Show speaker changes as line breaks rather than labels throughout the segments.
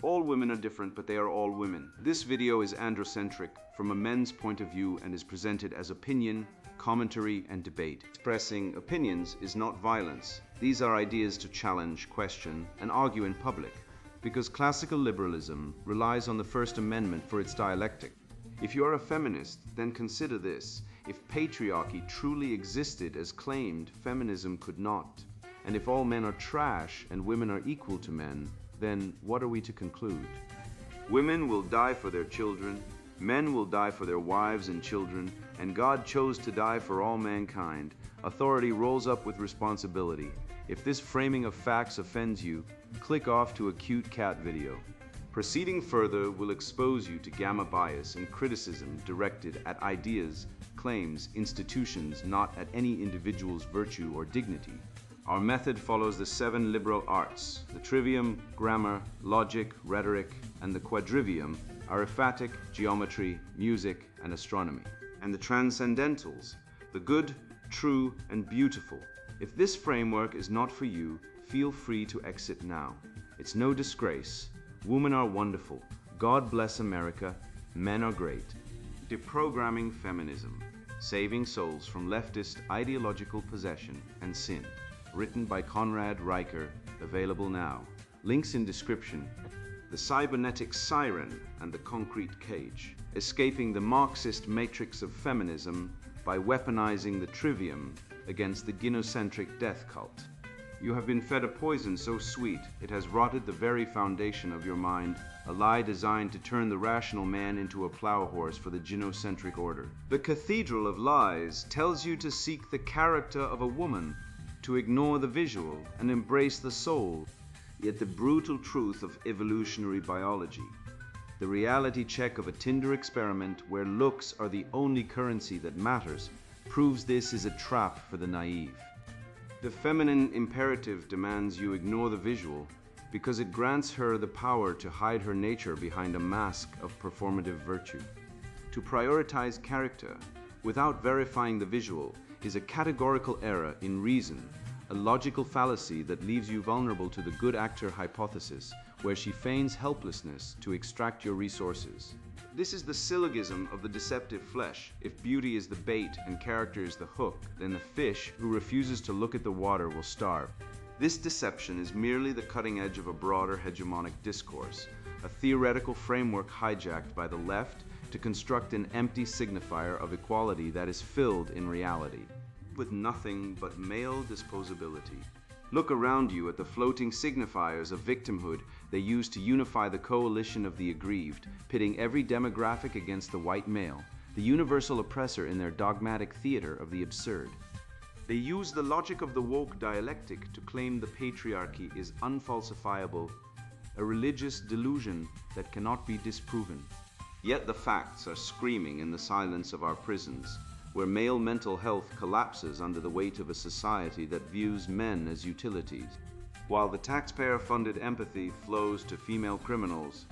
All women are different, but they are all women. This video is androcentric from a men's point of view and is presented as opinion, commentary, and debate. Expressing opinions is not violence. These are ideas to challenge, question, and argue in public, because classical liberalism relies on the First Amendment for its dialectic. If you are a feminist, then consider this. If patriarchy truly existed as claimed, feminism could not. And if all men are trash and women are equal to men, then what are we to conclude? Women will die for their children, men will die for their wives and children, and God chose to die for all mankind. Authority rolls up with responsibility. If this framing of facts offends you, click off to a cute cat video. Proceeding further will expose you to gamma bias and criticism directed at ideas, claims, institutions, not at any individual's virtue or dignity. Our method follows the 7 liberal arts. The trivium, grammar, logic, rhetoric, and the quadrivium, arithmetic, geometry, music, and astronomy. And the transcendentals, the good, true, and beautiful. If this framework is not for you, feel free to exit now. It's no disgrace. Women are wonderful. God bless America. Men are great. Deprogramming Feminism, Saving Souls from Leftist Ideological Possession and Sin. Written by Conrad Riker, available now. Links in description. The cybernetic siren and the concrete cage. Escaping the Marxist matrix of feminism by weaponizing the trivium against the gynocentric death cult. You have been fed a poison so sweet it has rotted the very foundation of your mind, a lie designed to turn the rational man into a plow horse for the gynocentric order. The cathedral of lies tells you to seek the character of a woman, to ignore the visual and embrace the soul, yet the brutal truth of evolutionary biology, the reality check of a Tinder experiment where looks are the only currency that matters, proves this is a trap for the naive. The feminine imperative demands you ignore the visual because it grants her the power to hide her nature behind a mask of performative virtue. To prioritize character without verifying the visual is a categorical error in reason, a logical fallacy that leaves you vulnerable to the good actor hypothesis, where she feigns helplessness to extract your resources. This is the syllogism of the deceptive flesh. If beauty is the bait and character is the hook, then the fish who refuses to look at the water will starve. This deception is merely the cutting edge of a broader hegemonic discourse, a theoretical framework hijacked by the left to construct an empty signifier of equality that is filled in reality with nothing but male disposability. Look around you at the floating signifiers of victimhood they use to unify the coalition of the aggrieved, pitting every demographic against the white male, the universal oppressor in their dogmatic theater of the absurd. They use the logic of the woke dialectic to claim the patriarchy is unfalsifiable, a religious delusion that cannot be disproven. Yet the facts are screaming in the silence of our prisons, where male mental health collapses under the weight of a society that views men as utilities. While the taxpayer-funded empathy flows to female criminals,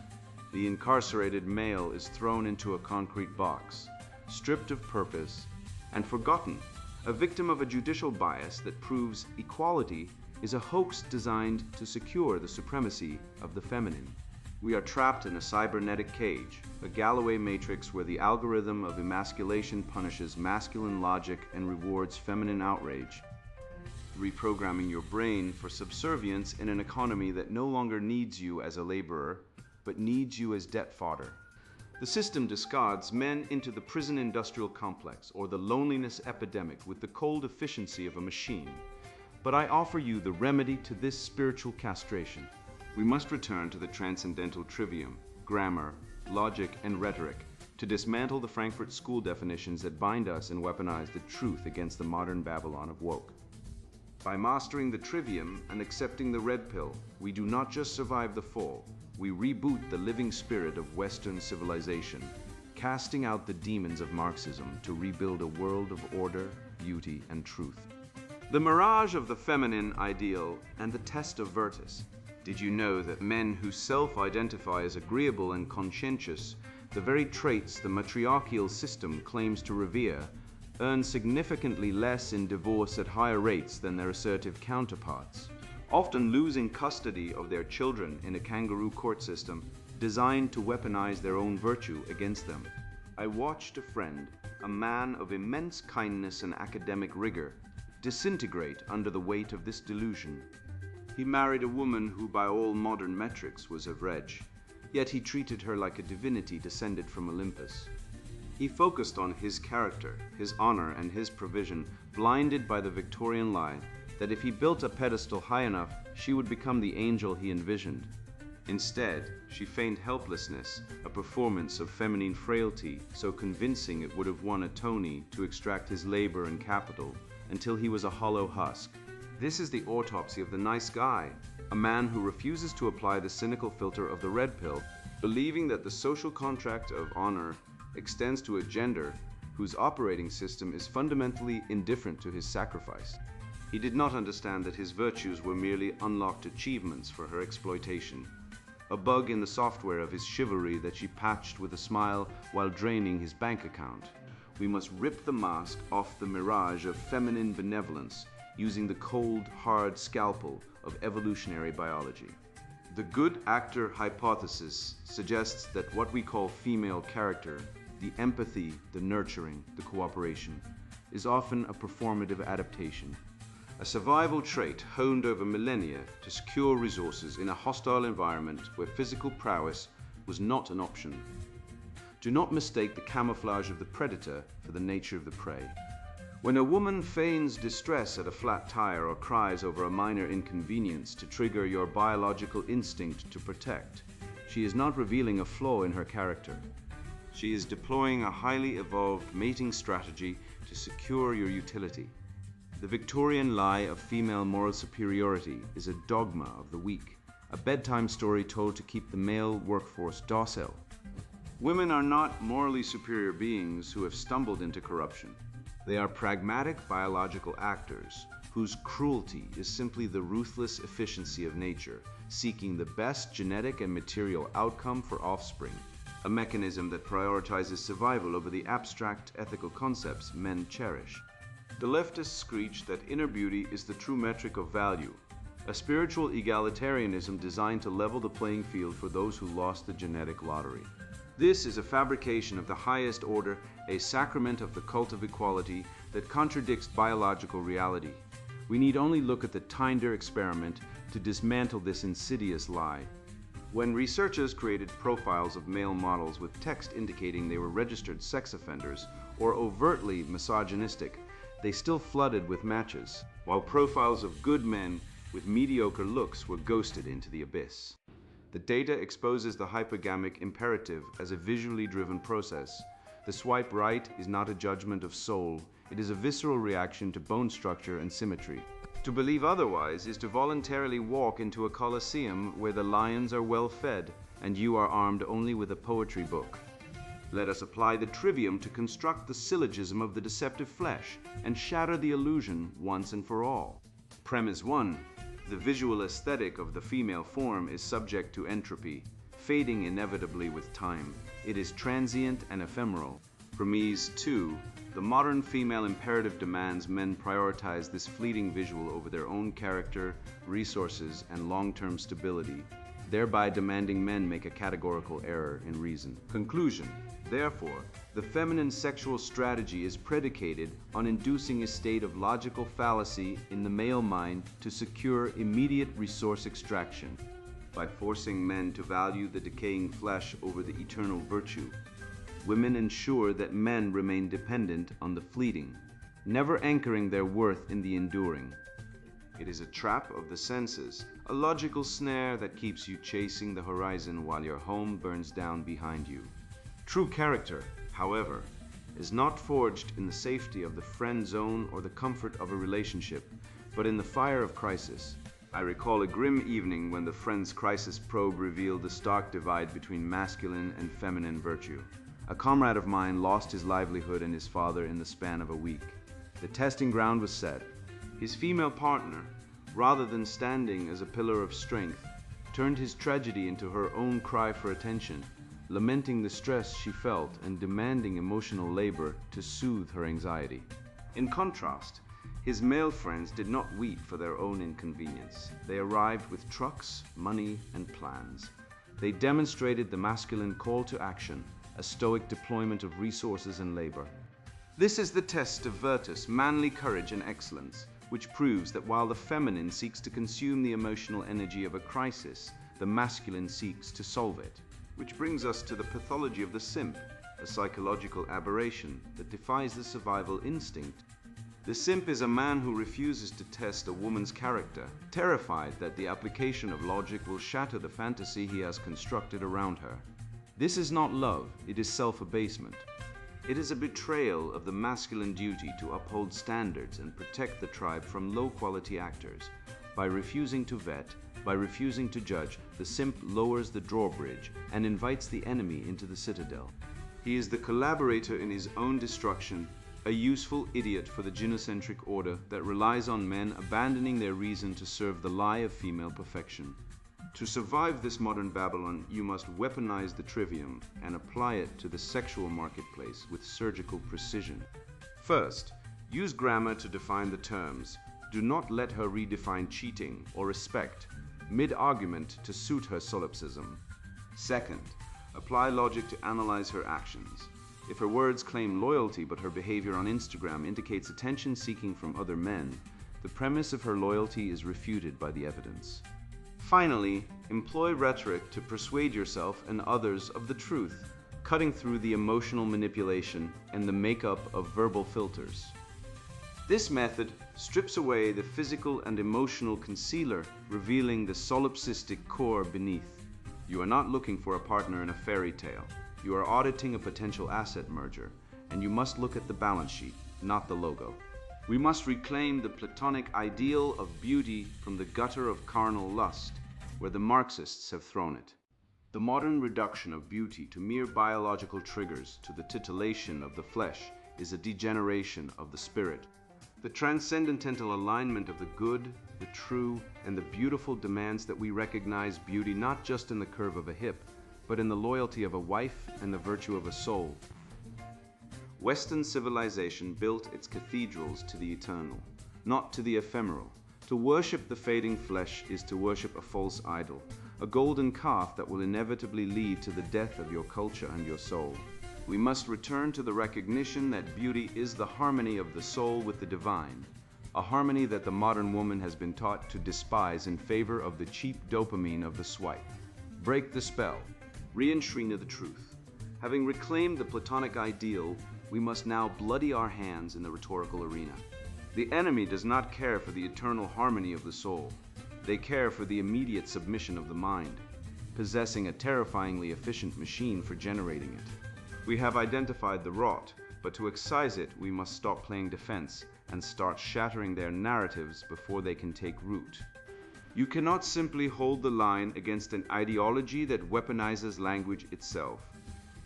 the incarcerated male is thrown into a concrete box, stripped of purpose and forgotten, a victim of a judicial bias that proves equality is a hoax designed to secure the supremacy of the feminine. We are trapped in a cybernetic cage, a Galloway matrix where the algorithm of emasculation punishes masculine logic and rewards feminine outrage, reprogramming your brain for subservience in an economy that no longer needs you as a laborer, but needs you as debt fodder. The system discards men into the prison industrial complex or the loneliness epidemic with the cold efficiency of a machine. But I offer you the remedy to this spiritual castration. We must return to the transcendental trivium, grammar, logic, and rhetoric to dismantle the Frankfurt School definitions that bind us and weaponize the truth against the modern Babylon of woke. By mastering the trivium and accepting the red pill, we do not just survive the fall, we reboot the living spirit of Western civilization, casting out the demons of Marxism to rebuild a world of order, beauty, and truth. The mirage of the feminine ideal and the test of Virtus. Did you know that men who self-identify as agreeable and conscientious, the very traits the matriarchal system claims to revere, earn significantly less in divorce at higher rates than their assertive counterparts? often losing custody of their children in a kangaroo court system designed to weaponize their own virtue against them. I watched a friend, a man of immense kindness and academic rigor, disintegrate under the weight of this delusion. He married a woman who by all modern metrics was a veg, yet he treated her like a divinity descended from Olympus. He focused on his character, his honor, and his provision, blinded by the Victorian lie that if he built a pedestal high enough, she would become the angel he envisioned. Instead, she feigned helplessness, a performance of feminine frailty so convincing it would have won a Tony to extract his labor and capital, until he was a hollow husk. This is the autopsy of the nice guy, a man who refuses to apply the cynical filter of the red pill, believing that the social contract of honor extends to a gender whose operating system is fundamentally indifferent to his sacrifice. He did not understand that his virtues were merely unlocked achievements for her exploitation, a bug in the software of his chivalry that she patched with a smile while draining his bank account. We must rip the mask off the mirage of feminine benevolence using the cold, hard scalpel of evolutionary biology. The good actor hypothesis suggests that what we call female character, the empathy, the nurturing, the cooperation, is often a performative adaptation, a survival trait honed over millennia to secure resources in a hostile environment where physical prowess was not an option. Do not mistake the camouflage of the predator for the nature of the prey. When a woman feigns distress at a flat tire or cries over a minor inconvenience to trigger your biological instinct to protect, she is not revealing a flaw in her character. She is deploying a highly evolved mating strategy to secure your utility. The Victorian lie of female moral superiority is a dogma of the weak, a bedtime story told to keep the male workforce docile. Women are not morally superior beings who have stumbled into corruption. They are pragmatic biological actors whose cruelty is simply the ruthless efficiency of nature, seeking the best genetic and material outcome for offspring, a mechanism that prioritizes survival over the abstract ethical concepts men cherish. The leftists screech that inner beauty is the true metric of value, a spiritual egalitarianism designed to level the playing field for those who lost the genetic lottery. This is a fabrication of the highest order, a sacrament of the cult of equality that contradicts biological reality. We need only look at the Tinder experiment to dismantle this insidious lie. When researchers created profiles of male models with text indicating they were registered sex offenders or overtly misogynistic, they still flooded with matches, while profiles of good men with mediocre looks were ghosted into the abyss. The data exposes the hypergamic imperative as a visually driven process. The swipe right is not a judgment of soul, it is a visceral reaction to bone structure and symmetry. To believe otherwise is to voluntarily walk into a coliseum where the lions are well fed and you are armed only with a poetry book. Let us apply the trivium to construct the syllogism of the deceptive flesh and shatter the illusion once and for all. Premise 1. The visual aesthetic of the female form is subject to entropy, fading inevitably with time. It is transient and ephemeral. Premise 2. The modern female imperative demands men prioritize this fleeting visual over their own character, resources, and long-term stability, thereby demanding men make a categorical error in reason. Conclusion. Therefore, the feminine sexual strategy is predicated on inducing a state of logical fallacy in the male mind to secure immediate resource extraction. By forcing men to value the decaying flesh over the eternal virtue, women ensure that men remain dependent on the fleeting, never anchoring their worth in the enduring. It is a trap of the senses, a logical snare that keeps you chasing the horizon while your home burns down behind you. True character, however, is not forged in the safety of the friend zone or the comfort of a relationship, but in the fire of crisis. I recall a grim evening when the Friends Crisis probe revealed the stark divide between masculine and feminine virtue. A comrade of mine lost his livelihood and his father in the span of a week. The testing ground was set. His female partner, rather than standing as a pillar of strength, turned his tragedy into her own cry for attention, lamenting the stress she felt and demanding emotional labor to soothe her anxiety. In contrast, His male friends did not weep for their own inconvenience. They arrived with trucks, money, and plans. They demonstrated the masculine call to action, a stoic deployment of resources and labor. This is the test of virtus, manly courage and excellence, which proves that while the feminine seeks to consume the emotional energy of a crisis, the masculine seeks to solve it. Which brings us to the pathology of the simp, a psychological aberration that defies the survival instinct. The simp is a man who refuses to test a woman's character, terrified that the application of logic will shatter the fantasy he has constructed around her. This is not love, it is self-abasement. It is a betrayal of the masculine duty to uphold standards and protect the tribe from low-quality actors. By refusing to vet, by refusing to judge, the simp lowers the drawbridge and invites the enemy into the citadel. He is the collaborator in his own destruction, a useful idiot for the gynocentric order that relies on men abandoning their reason to serve the lie of female perfection. To survive this modern Babylon, you must weaponize the trivium and apply it to the sexual marketplace with surgical precision. First, use grammar to define the terms. Do not let her redefine cheating or respect mid-argument to suit her solipsism. Second, apply logic to analyze her actions. If her words claim loyalty but her behavior on Instagram indicates attention seeking from other men, the premise of her loyalty is refuted by the evidence. Finally, employ rhetoric to persuade yourself and others of the truth, cutting through the emotional manipulation and the makeup of verbal filters. This method strips away the physical and emotional concealer, revealing the solipsistic core beneath. You are not looking for a partner in a fairy tale. You are auditing a potential asset merger, and you must look at the balance sheet, not the logo. We must reclaim the Platonic ideal of beauty from the gutter of carnal lust, where the Marxists have thrown it. The modern reduction of beauty to mere biological triggers, to the titillation of the flesh, is a degeneration of the spirit. The transcendental alignment of the good, the true, and the beautiful demands that we recognize beauty not just in the curve of a hip, but in the loyalty of a wife and the virtue of a soul. Western civilization built its cathedrals to the eternal, not to the ephemeral. To worship the fading flesh is to worship a false idol, a golden calf that will inevitably lead to the death of your culture and your soul. We must return to the recognition that beauty is the harmony of the soul with the divine, a harmony that the modern woman has been taught to despise in favor of the cheap dopamine of the swipe. Break the spell. Re-enshrine the truth. Having reclaimed the Platonic ideal, we must now bloody our hands in the rhetorical arena. The enemy does not care for the eternal harmony of the soul. They care for the immediate submission of the mind, possessing a terrifyingly efficient machine for generating it. We have identified the rot, but to excise it, we must stop playing defense and start shattering their narratives before they can take root. You cannot simply hold the line against an ideology that weaponizes language itself.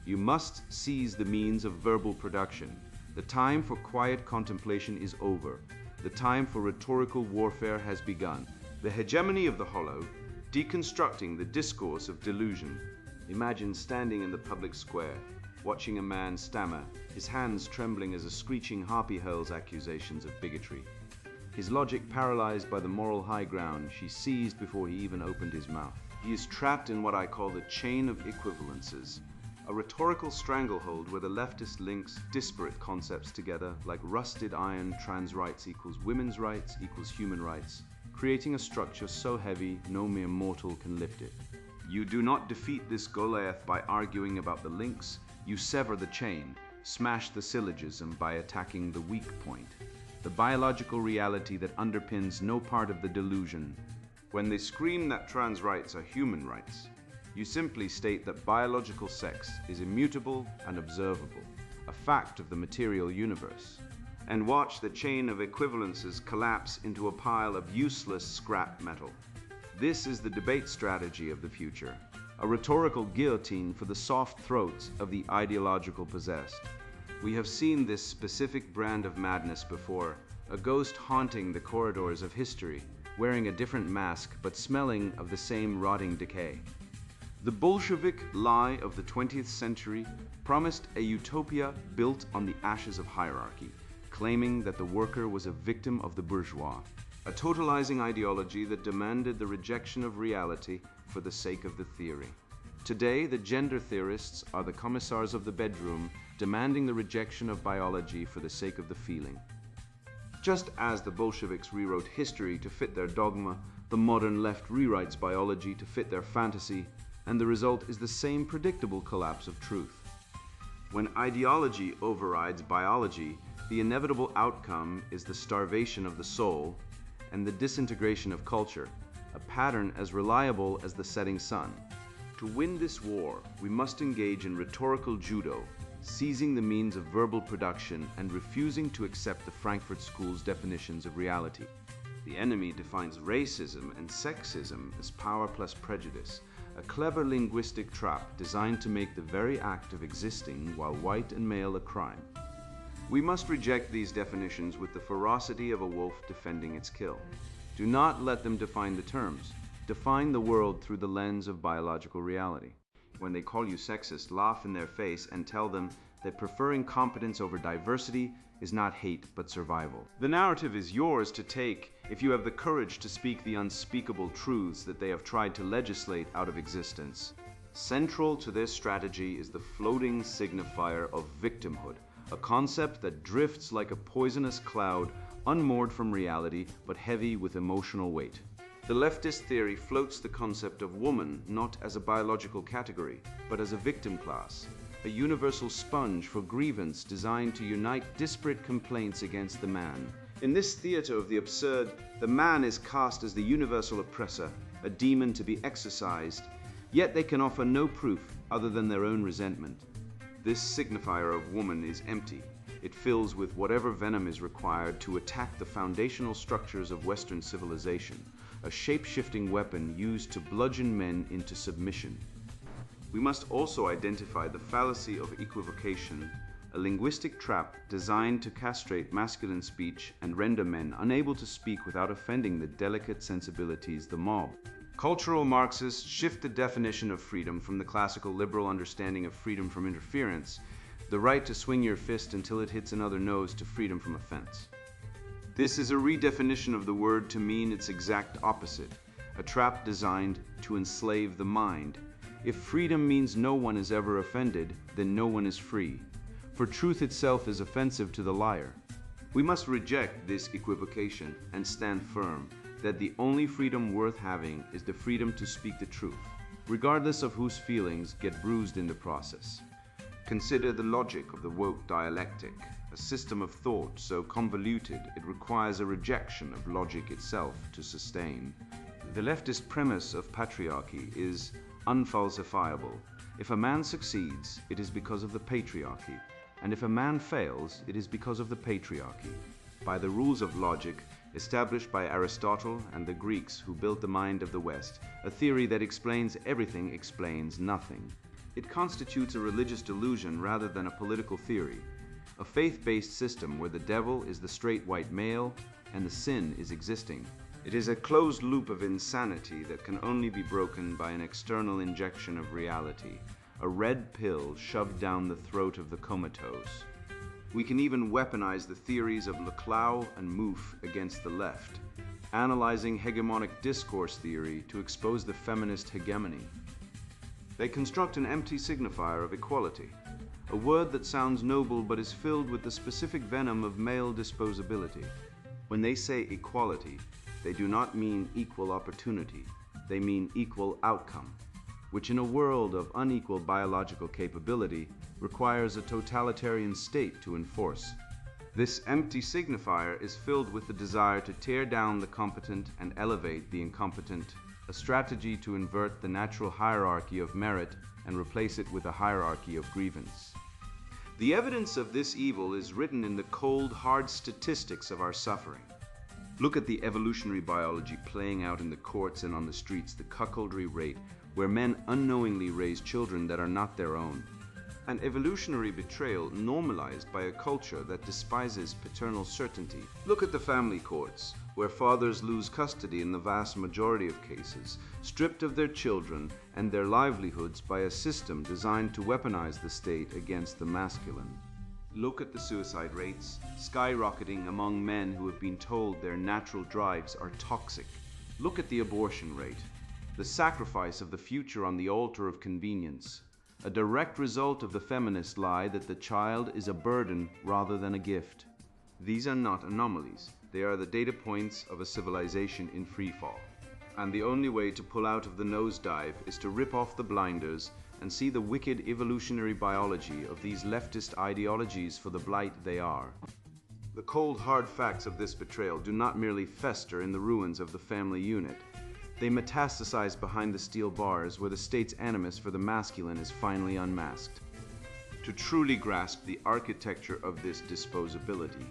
You must seize the means of verbal production. The time for quiet contemplation is over. The time for rhetorical warfare has begun. The hegemony of the hollow, deconstructing the discourse of delusion. Imagine standing in the public square, watching a man stammer, his hands trembling as a screeching harpy hurls accusations of bigotry. His logic paralyzed by the moral high ground she seized before he even opened his mouth. He is trapped in what I call the chain of equivalences, a rhetorical stranglehold where the leftist links disparate concepts together like rusted iron. Trans rights equals women's rights equals human rights, creating a structure so heavy no mere mortal can lift it. You do not defeat this Goliath by arguing about the links. You sever the chain, smash the syllogism by attacking the weak point, the biological reality that underpins no part of the delusion. When they scream that trans rights are human rights, you simply state that biological sex is immutable and observable, a fact of the material universe, and watch the chain of equivalences collapse into a pile of useless scrap metal. This is the debate strategy of the future, a rhetorical guillotine for the soft throats of the ideological possessed. We have seen this specific brand of madness before, a ghost haunting the corridors of history, wearing a different mask but smelling of the same rotting decay. The Bolshevik lie of the 20th century promised a utopia built on the ashes of hierarchy, claiming that the worker was a victim of the bourgeois, a totalizing ideology that demanded the rejection of reality for the sake of the theory. Today, the gender theorists are the commissars of the bedroom, demanding the rejection of biology for the sake of the feeling. Just as the Bolsheviks rewrote history to fit their dogma, the modern left rewrites biology to fit their fantasy, and the result is the same predictable collapse of truth. When ideology overrides biology, the inevitable outcome is the starvation of the soul and the disintegration of culture, a pattern as reliable as the setting sun. To win this war, we must engage in rhetorical judo, seizing the means of verbal production and refusing to accept the Frankfurt School's definitions of reality. The enemy defines racism and sexism as power plus prejudice, a clever linguistic trap designed to make the very act of existing while white and male a crime. We must reject these definitions with the ferocity of a wolf defending its kill. Do not let them define the terms. Define the world through the lens of biological reality. When they call you sexist, laugh in their face and tell them that preferring competence over diversity is not hate but survival. The narrative is yours to take if you have the courage to speak the unspeakable truths that they have tried to legislate out of existence. Central to their strategy is the floating signifier of victimhood, a concept that drifts like a poisonous cloud, unmoored from reality but heavy with emotional weight. The leftist theory floats the concept of woman not as a biological category, but as a victim class, a universal sponge for grievance designed to unite disparate complaints against the man. In this theater of the absurd, the man is cast as the universal oppressor, a demon to be exorcised, yet they can offer no proof other than their own resentment. This signifier of woman is empty. It fills with whatever venom is required to attack the foundational structures of Western civilization, a shape-shifting weapon used to bludgeon men into submission. We must also identify the fallacy of equivocation, a linguistic trap designed to castrate masculine speech and render men unable to speak without offending the delicate sensibilities of the mob. Cultural Marxists shift the definition of freedom from the classical liberal understanding of freedom from interference, the right to swing your fist until it hits another nose, to freedom from offense. This is a redefinition of the word to mean its exact opposite, a trap designed to enslave the mind. If freedom means no one is ever offended, then no one is free, for truth itself is offensive to the liar. We must reject this equivocation and stand firm that the only freedom worth having is the freedom to speak the truth, regardless of whose feelings get bruised in the process. Consider the logic of the woke dialectic, a system of thought so convoluted it requires a rejection of logic itself to sustain. The leftist premise of patriarchy is unfalsifiable. If a man succeeds, it is because of the patriarchy, and if a man fails, it is because of the patriarchy. By the rules of logic established by Aristotle and the Greeks who built the mind of the West, a theory that explains everything explains nothing. It constitutes a religious delusion rather than a political theory, a faith-based system where the devil is the straight white male and the sin is existing. It is a closed loop of insanity that can only be broken by an external injection of reality, a red pill shoved down the throat of the comatose. We can even weaponize the theories of Laclau and Mouffe against the left, analyzing hegemonic discourse theory to expose the feminist hegemony. They construct an empty signifier of equality, a word that sounds noble but is filled with the specific venom of male disposability. When they say equality, they do not mean equal opportunity, they mean equal outcome, which in a world of unequal biological capability requires a totalitarian state to enforce. This empty signifier is filled with the desire to tear down the competent and elevate the incompetent, a strategy to invert the natural hierarchy of merit and replace it with a hierarchy of grievance. The evidence of this evil is written in the cold, hard statistics of our suffering. Look at the evolutionary biology playing out in the courts and on the streets, the cuckoldry rate, where men unknowingly raise children that are not their own. An evolutionary betrayal normalized by a culture that despises paternal certainty. Look at the family courts, where fathers lose custody in the vast majority of cases, stripped of their children and their livelihoods by a system designed to weaponize the state against the masculine. Look at the suicide rates, skyrocketing among men who have been told their natural drives are toxic. Look at the abortion rate, the sacrifice of the future on the altar of convenience, a direct result of the feminist lie that the child is a burden rather than a gift. These are not anomalies, they are the data points of a civilization in freefall. And the only way to pull out of the nosedive is to rip off the blinders and see the wicked evolutionary biology of these leftist ideologies for the blight they are. The cold, hard facts of this betrayal do not merely fester in the ruins of the family unit. They metastasize behind the steel bars where the state's animus for the masculine is finally unmasked. To truly grasp the architecture of this disposability,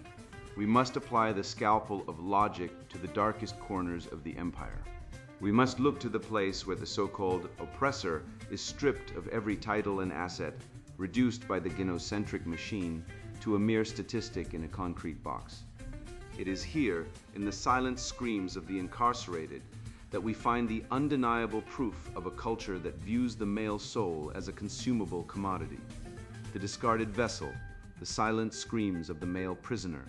we must apply the scalpel of logic to the darkest corners of the empire. We must look to the place where the so-called oppressor is stripped of every title and asset, reduced by the gynocentric machine to a mere statistic in a concrete box. It is here, in the silent screams of the incarcerated, that we find the undeniable proof of a culture that views the male soul as a consumable commodity. The discarded vessel, the silent screams of the male prisoner.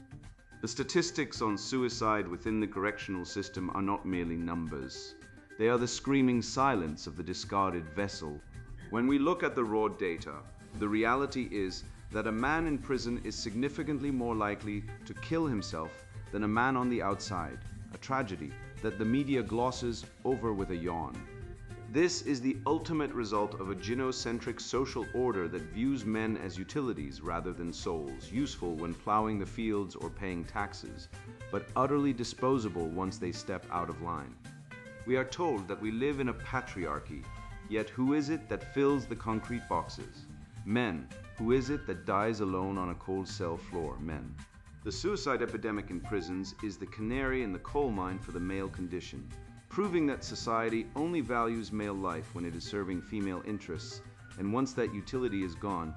The statistics on suicide within the correctional system are not merely numbers. They are the screaming silence of the discarded vessel. When we look at the raw data, the reality is that a man in prison is significantly more likely to kill himself than a man on the outside, a tragedy that the media glosses over with a yawn. This is the ultimate result of a gynocentric social order that views men as utilities rather than souls, useful when plowing the fields or paying taxes, but utterly disposable once they step out of line. We are told that we live in a patriarchy, yet who is it that fills the concrete boxes? Men. Who is it that dies alone on a cold cell floor? Men. The suicide epidemic in prisons is the canary in the coal mine for the male condition, proving that society only values male life when it is serving female interests, and once that utility is gone,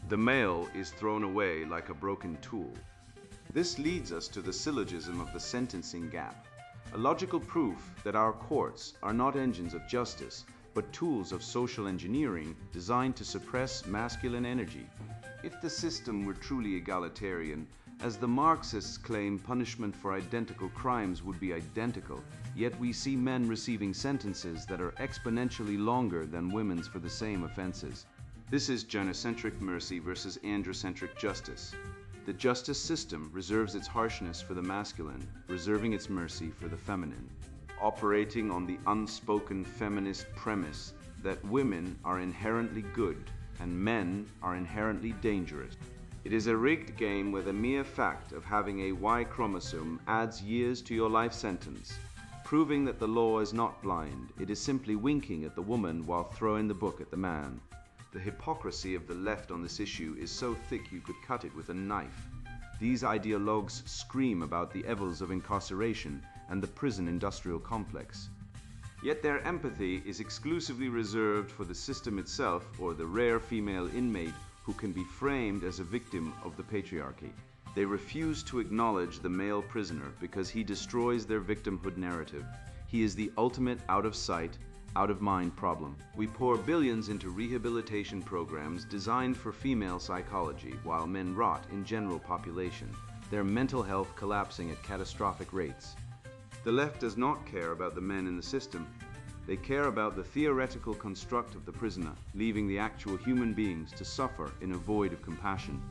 the male is thrown away like a broken tool. This leads us to the syllogism of the sentencing gap, a logical proof that our courts are not engines of justice, but tools of social engineering designed to suppress masculine energy. If the system were truly egalitarian, as the Marxists claim, punishment for identical crimes would be identical, yet we see men receiving sentences that are exponentially longer than women's for the same offenses. This is gynocentric mercy versus androcentric justice. The justice system reserves its harshness for the masculine, reserving its mercy for the feminine, operating on the unspoken feminist premise that women are inherently good and men are inherently dangerous. It is a rigged game where the mere fact of having a Y chromosome adds years to your life sentence, proving that the law is not blind, it is simply winking at the woman while throwing the book at the man. The hypocrisy of the left on this issue is so thick you could cut it with a knife. These ideologues scream about the evils of incarceration and the prison industrial complex. Yet their empathy is exclusively reserved for the system itself or the rare female inmate who can be framed as a victim of the patriarchy. They refuse to acknowledge the male prisoner because he destroys their victimhood narrative. He is the ultimate out-of-sight, out-of-mind problem. We pour billions into rehabilitation programs designed for female psychology while men rot in general population, their mental health collapsing at catastrophic rates. The left does not care about the men in the system. They care about the theoretical construct of the prisoner, leaving the actual human beings to suffer in a void of compassion.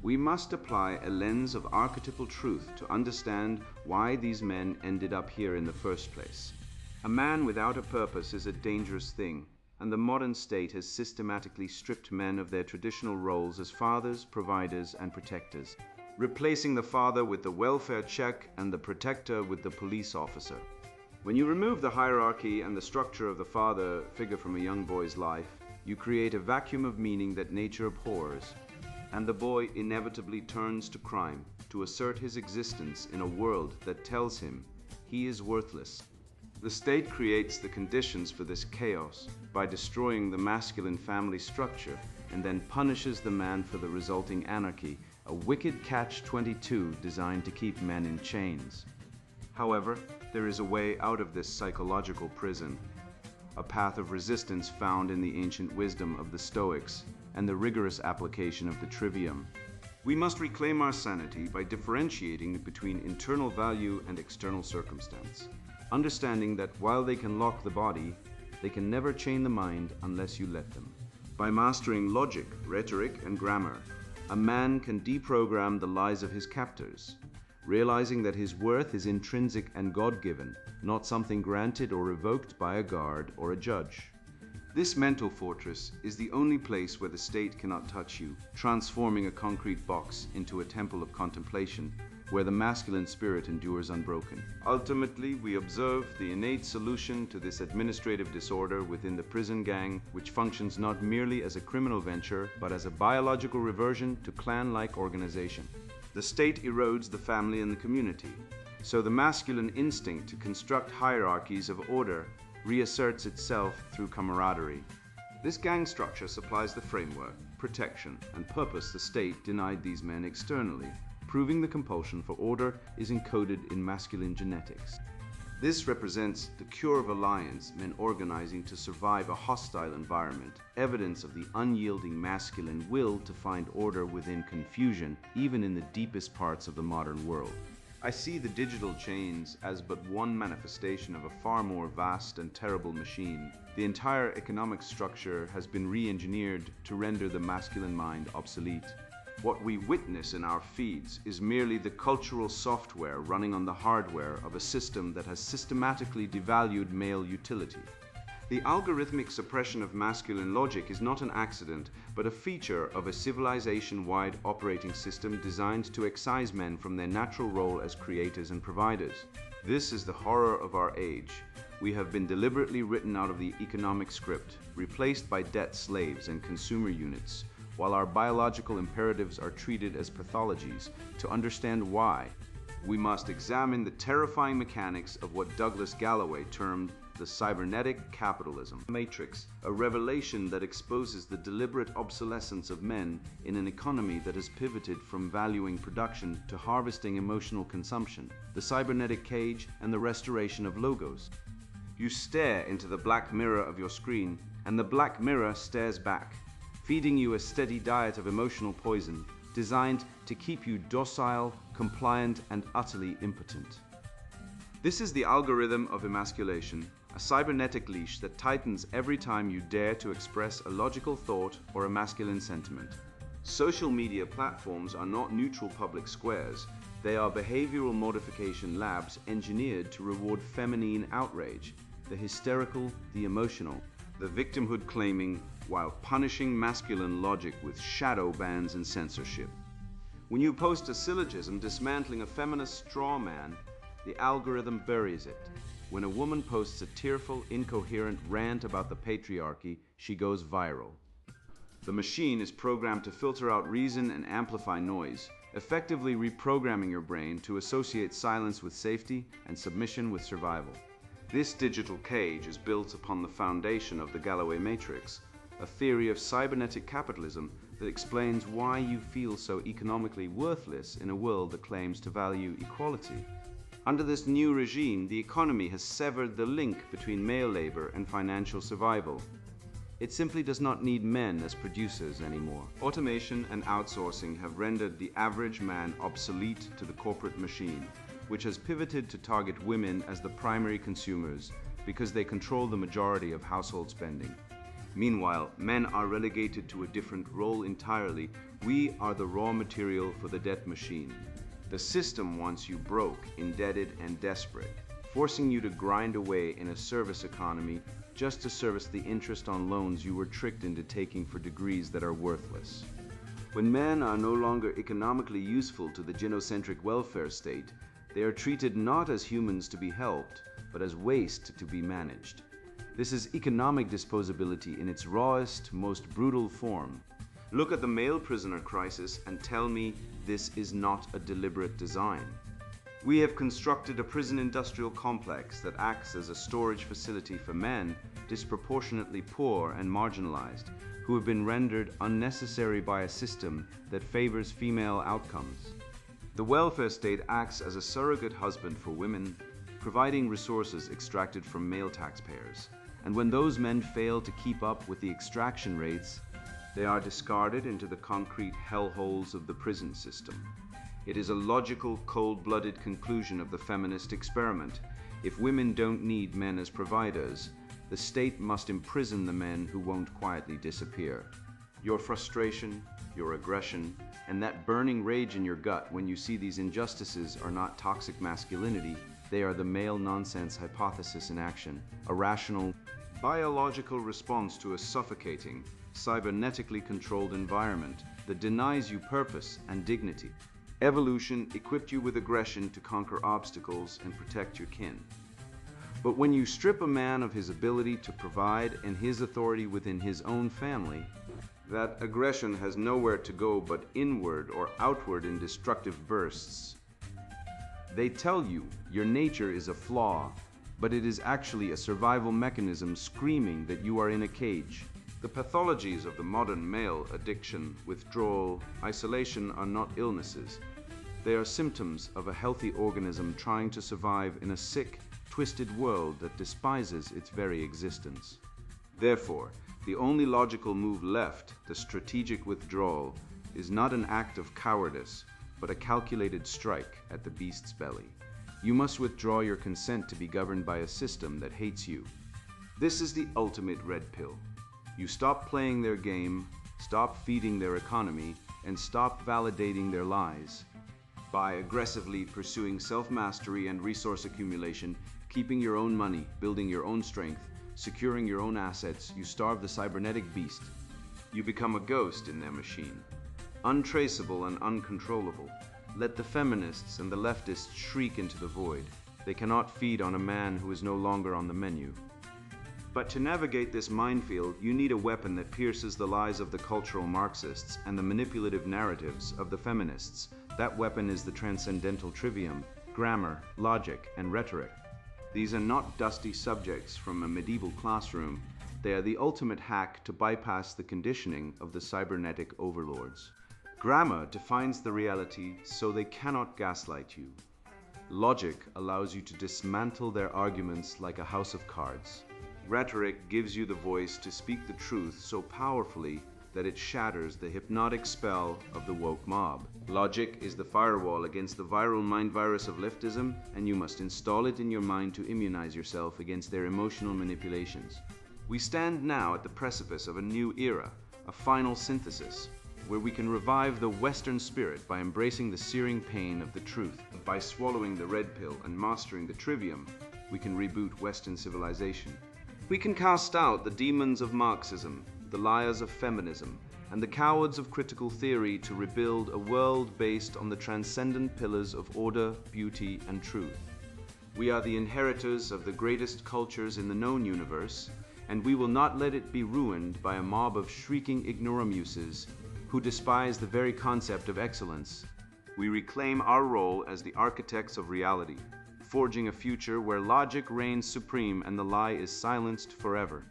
We must apply a lens of archetypal truth to understand why these men ended up here in the first place. A man without a purpose is a dangerous thing, and the modern state has systematically stripped men of their traditional roles as fathers, providers, and protectors, replacing the father with the welfare check and the protector with the police officer. When you remove the hierarchy and the structure of the father figure from a young boy's life, you create a vacuum of meaning that nature abhors, and the boy inevitably turns to crime to assert his existence in a world that tells him he is worthless. The state creates the conditions for this chaos by destroying the masculine family structure and then punishes the man for the resulting anarchy, a wicked catch-22 designed to keep men in chains. However, there is a way out of this psychological prison, a path of resistance found in the ancient wisdom of the Stoics and the rigorous application of the trivium. We must reclaim our sanity by differentiating between internal value and external circumstance, understanding that while they can lock the body, they can never chain the mind unless you let them. By mastering logic, rhetoric, and grammar, a man can deprogram the lies of his captors, realizing that his worth is intrinsic and God-given, not something granted or revoked by a guard or a judge. This mental fortress is the only place where the state cannot touch you, transforming a concrete box into a temple of contemplation where the masculine spirit endures unbroken. Ultimately, we observe the innate solution to this administrative disorder within the prison gang, which functions not merely as a criminal venture, but as a biological reversion to clan-like organization. The state erodes the family and the community, so the masculine instinct to construct hierarchies of order reasserts itself through camaraderie. This gang structure supplies the framework, protection, and purpose the state denied these men externally, proving the compulsion for order is encoded in masculine genetics. This represents the cure of alliance, men organizing to survive a hostile environment, evidence of the unyielding masculine will to find order within confusion, even in the deepest parts of the modern world. I see the digital chains as but one manifestation of a far more vast and terrible machine. The entire economic structure has been re-engineered to render the masculine mind obsolete. What we witness in our feeds is merely the cultural software running on the hardware of a system that has systematically devalued male utility. The algorithmic suppression of masculine logic is not an accident, but a feature of a civilization-wide operating system designed to excise men from their natural role as creators and providers. This is the horror of our age. We have been deliberately written out of the economic script, replaced by debt slaves and consumer units, while our biological imperatives are treated as pathologies. To understand why, we must examine the terrifying mechanics of what Douglas Galloway termed the cybernetic capitalism matrix, a revelation that exposes the deliberate obsolescence of men in an economy that has pivoted from valuing production to harvesting emotional consumption, the cybernetic cage, and the restoration of logos. You stare into the black mirror of your screen, and the black mirror stares back, feeding you a steady diet of emotional poison designed to keep you docile, compliant, and utterly impotent. This is the algorithm of emasculation, a cybernetic leash that tightens every time you dare to express a logical thought or a masculine sentiment. Social media platforms are not neutral public squares. They are behavioral modification labs engineered to reward feminine outrage, the hysterical, the emotional, the victimhood claiming, while punishing masculine logic with shadow bans and censorship. When you post a syllogism dismantling a feminist straw man, the algorithm buries it. When a woman posts a tearful, incoherent rant about the patriarchy, she goes viral. The machine is programmed to filter out reason and amplify noise, effectively reprogramming your brain to associate silence with safety and submission with survival. This digital cage is built upon the foundation of the Galloway matrix, a theory of cybernetic capitalism that explains why you feel so economically worthless in a world that claims to value equality. Under this new regime, the economy has severed the link between male labor and financial survival. It simply does not need men as producers anymore. Automation and outsourcing have rendered the average man obsolete to the corporate machine, which has pivoted to target women as the primary consumers because they control the majority of household spending. Meanwhile, men are relegated to a different role entirely. We are the raw material for the debt machine. The system wants you broke, indebted, and desperate, forcing you to grind away in a service economy just to service the interest on loans you were tricked into taking for degrees that are worthless. When men are no longer economically useful to the gynocentric welfare state, they are treated not as humans to be helped, but as waste to be managed. This is economic disposability in its rawest, most brutal form. Look at the male prisoner crisis and tell me this is not a deliberate design. We have constructed a prison industrial complex that acts as a storage facility for men disproportionately poor and marginalized, who have been rendered unnecessary by a system that favors female outcomes. The welfare state acts as a surrogate husband for women, providing resources extracted from male taxpayers. And when those men fail to keep up with the extraction rates, They are discarded into the concrete hellholes of the prison system. It is a logical, cold-blooded conclusion of the feminist experiment. If women don't need men as providers, the state must imprison the men who won't quietly disappear. Your frustration, your aggression, and that burning rage in your gut when you see these injustices are not toxic masculinity, they are the male nonsense hypothesis in action, a rational, biological response to a suffocating, cybernetically controlled environment that denies you purpose and dignity. Evolution equipped you with aggression to conquer obstacles and protect your kin. But when you strip a man of his ability to provide and his authority within his own family, that aggression has nowhere to go but inward or outward in destructive bursts. They tell you your nature is a flaw, but it is actually a survival mechanism screaming that you are in a cage. The pathologies of the modern male, addiction, withdrawal, isolation, are not illnesses. They are symptoms of a healthy organism trying to survive in a sick, twisted world that despises its very existence. Therefore, the only logical move left, the strategic withdrawal, is not an act of cowardice, but a calculated strike at the beast's belly. You must withdraw your consent to be governed by a system that hates you. This is the ultimate red pill. You stop playing their game, stop feeding their economy, and stop validating their lies. By aggressively pursuing self-mastery and resource accumulation, keeping your own money, building your own strength, securing your own assets, you starve the cybernetic beast. You become a ghost in their machine, untraceable and uncontrollable. Let the feminists and the leftists shriek into the void. They cannot feed on a man who is no longer on the menu. But to navigate this minefield, you need a weapon that pierces the lies of the cultural Marxists and the manipulative narratives of the feminists. That weapon is the transcendental trivium, grammar, logic, and rhetoric. These are not dusty subjects from a medieval classroom. They are the ultimate hack to bypass the conditioning of the cybernetic overlords. Grammar defines the reality so they cannot gaslight you. Logic allows you to dismantle their arguments like a house of cards. Rhetoric gives you the voice to speak the truth so powerfully that it shatters the hypnotic spell of the woke mob. Logic is the firewall against the viral mind virus of leftism, and you must install it in your mind to immunize yourself against their emotional manipulations. We stand now at the precipice of a new era, a final synthesis, where we can revive the Western spirit by embracing the searing pain of the truth. By swallowing the red pill and mastering the trivium, we can reboot Western civilization. We can cast out the demons of Marxism, the liars of feminism, and the cowards of critical theory to rebuild a world based on the transcendent pillars of order, beauty, and truth. We are the inheritors of the greatest cultures in the known universe, and we will not let it be ruined by a mob of shrieking ignoramuses who despise the very concept of excellence. We reclaim our role as the architects of reality, forging a future where logic reigns supreme and the lie is silenced forever.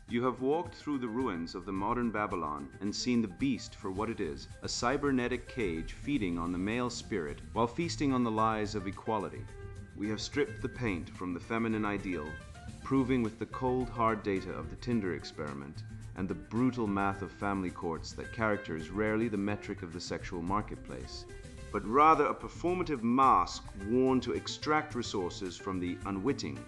You have walked through the ruins of the modern Babylon and seen the beast for what it is, a cybernetic cage feeding on the male spirit while feasting on the lies of equality. We have stripped the paint from the feminine ideal, proving with the cold, hard data of the Tinder experiment and the brutal math of family courts that character is rarely the metric of the sexual marketplace, but rather a performative mask worn to extract resources from the unwitting.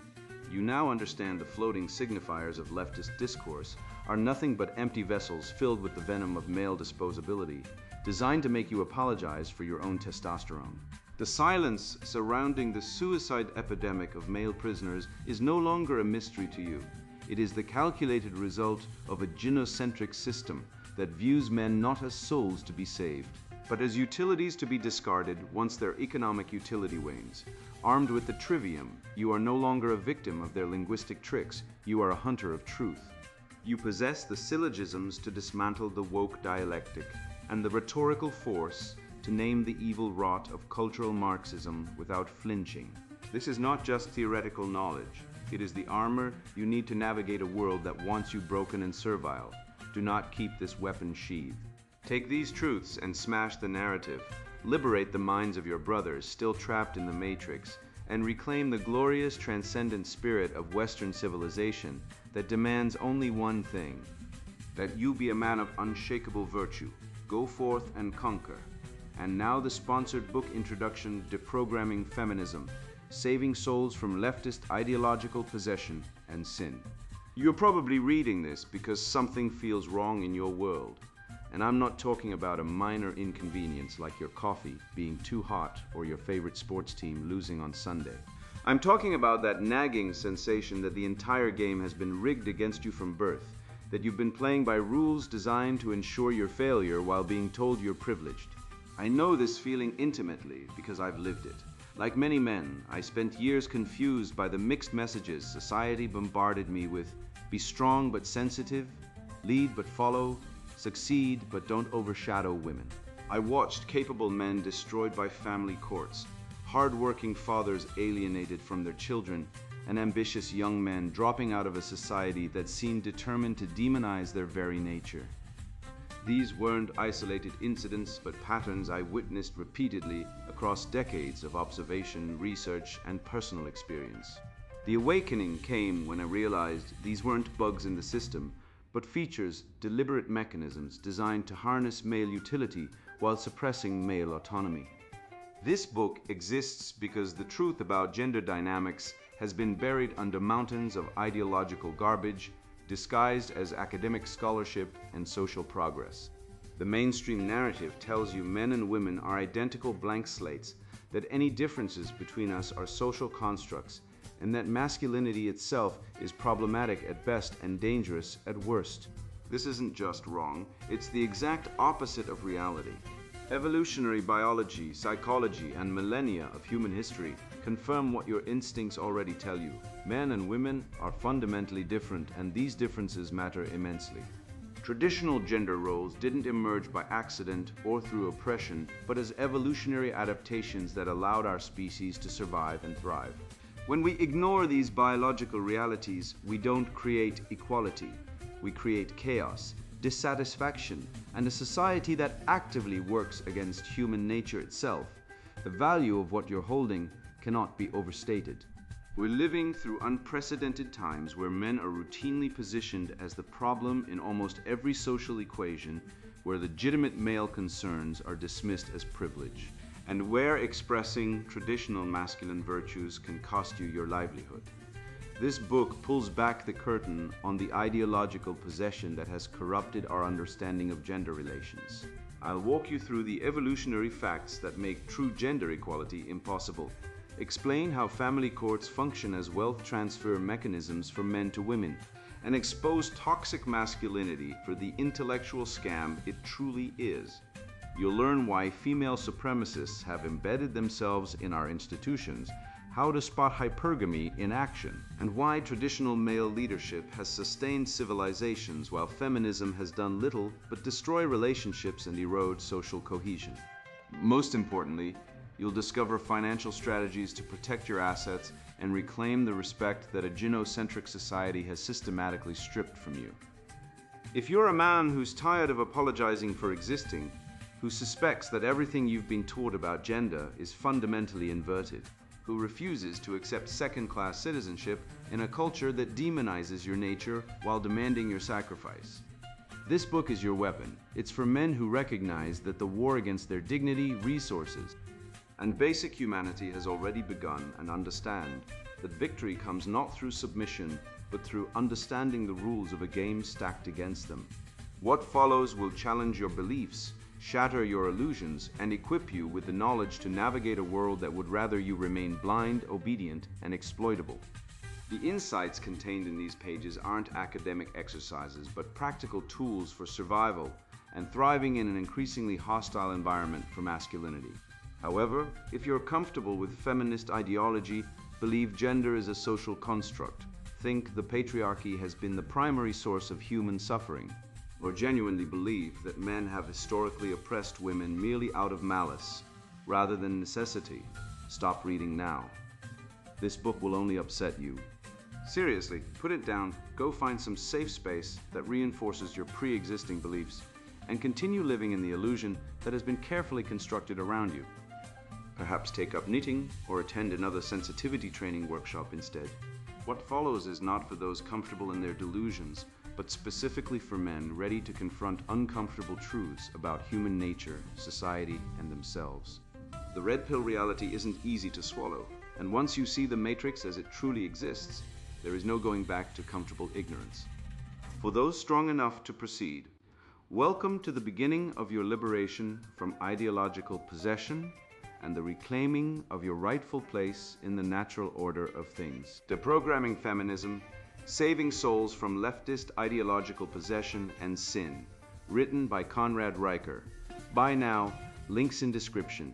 You now understand the floating signifiers of leftist discourse are nothing but empty vessels filled with the venom of male disposability, designed to make you apologize for your own testosterone. The silence surrounding the suicide epidemic of male prisoners is no longer a mystery to you. It is the calculated result of a gynocentric system that views men not as souls to be saved, but as utilities to be discarded once their economic utility wanes. Armed with the trivium, you are no longer a victim of their linguistic tricks, you are a hunter of truth. You possess the syllogisms to dismantle the woke dialectic, and the rhetorical force to name the evil rot of cultural Marxism without flinching. This is not just theoretical knowledge, it is the armor you need to navigate a world that wants you broken and servile. Do not keep this weapon sheathed. Take these truths and smash the narrative. Liberate the minds of your brothers still trapped in the matrix, and reclaim the glorious transcendent spirit of Western civilization that demands only one thing: that you be a man of unshakable virtue. Go forth and conquer. And now the sponsored book introduction, Deprogramming Feminism, Saving Souls from Leftist Ideological Possession and Sin. You're probably reading this because something feels wrong in your world. And I'm not talking about a minor inconvenience like your coffee being too hot or your favorite sports team losing on Sunday. I'm talking about that nagging sensation that the entire game has been rigged against you from birth, that you've been playing by rules designed to ensure your failure while being told you're privileged. I know this feeling intimately because I've lived it. Like many men, I spent years confused by the mixed messages society bombarded me with: be strong but sensitive, lead but follow, succeed but don't overshadow women. I watched capable men destroyed by family courts, hard-working fathers alienated from their children, and ambitious young men dropping out of a society that seemed determined to demonize their very nature. These weren't isolated incidents, but patterns I witnessed repeatedly across decades of observation, research, and personal experience. The awakening came when I realized these weren't bugs in the system, but features, deliberate mechanisms designed to harness male utility while suppressing male autonomy. This book exists because the truth about gender dynamics has been buried under mountains of ideological garbage, disguised as academic scholarship and social progress. The mainstream narrative tells you men and women are identical blank slates, that any differences between us are social constructs, and that masculinity itself is problematic at best and dangerous at worst. This isn't just wrong, it's the exact opposite of reality. Evolutionary biology, psychology, and millennia of human history confirm what your instincts already tell you. Men and women are fundamentally different, and these differences matter immensely. Traditional gender roles didn't emerge by accident or through oppression, but as evolutionary adaptations that allowed our species to survive and thrive. When we ignore these biological realities, we don't create equality. We create chaos, dissatisfaction, and a society that actively works against human nature itself. The value of what you're holding cannot be overstated. We're living through unprecedented times where men are routinely positioned as the problem in almost every social equation, where legitimate male concerns are dismissed as privilege, and where expressing traditional masculine virtues can cost you your livelihood. This book pulls back the curtain on the ideological possession that has corrupted our understanding of gender relations. I'll walk you through the evolutionary facts that make true gender equality impossible, explain how family courts function as wealth transfer mechanisms from men to women, and expose toxic masculinity for the intellectual scam it truly is. You'll learn why female supremacists have embedded themselves in our institutions, how to spot hypergamy in action, and why traditional male leadership has sustained civilizations while feminism has done little but destroy relationships and erode social cohesion. Most importantly, you'll discover financial strategies to protect your assets and reclaim the respect that a gynocentric society has systematically stripped from you. If you're a man who's tired of apologizing for existing, who suspects that everything you've been taught about gender is fundamentally inverted, who refuses to accept second-class citizenship in a culture that demonizes your nature while demanding your sacrifice, this book is your weapon. It's for men who recognize that the war against their dignity, resources, and basic humanity has already begun, and understand that victory comes not through submission, but through understanding the rules of a game stacked against them. What follows will challenge your beliefs, shatter your illusions, and equip you with the knowledge to navigate a world that would rather you remain blind, obedient, and exploitable. The insights contained in these pages aren't academic exercises, but practical tools for survival and thriving in an increasingly hostile environment for masculinity. However, if you're comfortable with feminist ideology, believe gender is a social construct, think the patriarchy has been the primary source of human suffering, or genuinely believe that men have historically oppressed women merely out of malice, rather than necessity, stop reading now. This book will only upset you. Seriously, put it down, go find some safe space that reinforces your pre-existing beliefs, and continue living in the illusion that has been carefully constructed around you. Perhaps take up knitting or attend another sensitivity training workshop instead. What follows is not for those comfortable in their delusions, but but specifically for men ready to confront uncomfortable truths about human nature, society, and themselves. The red pill reality isn't easy to swallow, and once you see the matrix as it truly exists, there is no going back to comfortable ignorance. For those strong enough to proceed, welcome to the beginning of your liberation from ideological possession and the reclaiming of your rightful place in the natural order of things. Deprogramming Feminism, Saving Souls from Leftist Ideological Possession and Sin, written by Conrad Riker. Buy now, links in description.